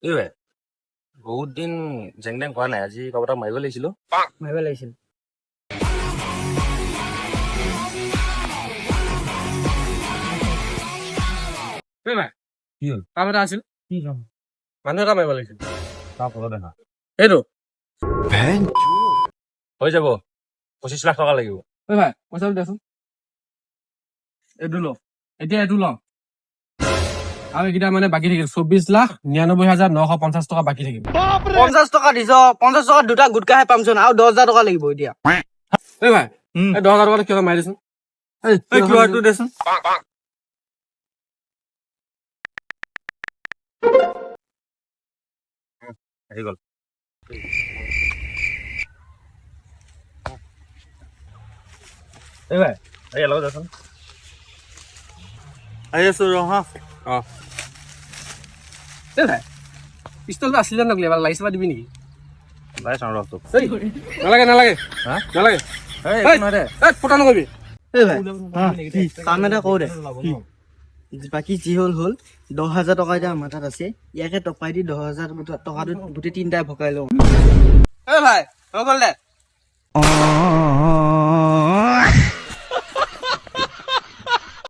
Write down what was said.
এই ভাই বহুত দিন জেং জেং কৰা নাই আজি কবাটা মাৰিব লাগিছিল মাৰিব লাগিছিল এই ভাই কি হ'ল কাম এটা আছিল কি কাম মানুহ এটা মাৰিব লাগিছিল তাৰ ফটো দেখা এইটো হৈ যাব 25 লাখ টকা লাগিব ঐ ভাই পইচাটো দেচোন এইটো ল এতিয়া এইটো ল আৰু এইকেইটা মানে বাকী থাকিল 24,99,950 টকা বাকী থাকিল 50 টকা দিছ 50 টকা দুটা গুটকাহে পামচোন আৰু 10,000 টকা লাগিব এতিয়া এই ভাই এই 10,000 টকা কিয় মাৰি দেচোন এই কিউআৰটো দেচোন আহি গ'ল এই ভাই এই লগত যাচোন আহি আছো ৰ হা এই ভাই পিষ্টলটো আছিলে নকলি এবাৰ লাইট চাবা দিবি নেকি লাই চাওঁ ৰহ তোক এই নালাগে নালাগে হা নালাগে এই এই ফটো নকৰিবি এই ভাই কাম এটা কৰো দে বাকী যি হ'ল হ'ল 10,000 টকা এতিয়া আমাৰ তাত আছে ইয়াকে টপাই দি 10,000 টকাটো গোটেই তিনিটাই ভগাই লওঁ এই ভাই হৈ গ'ল দে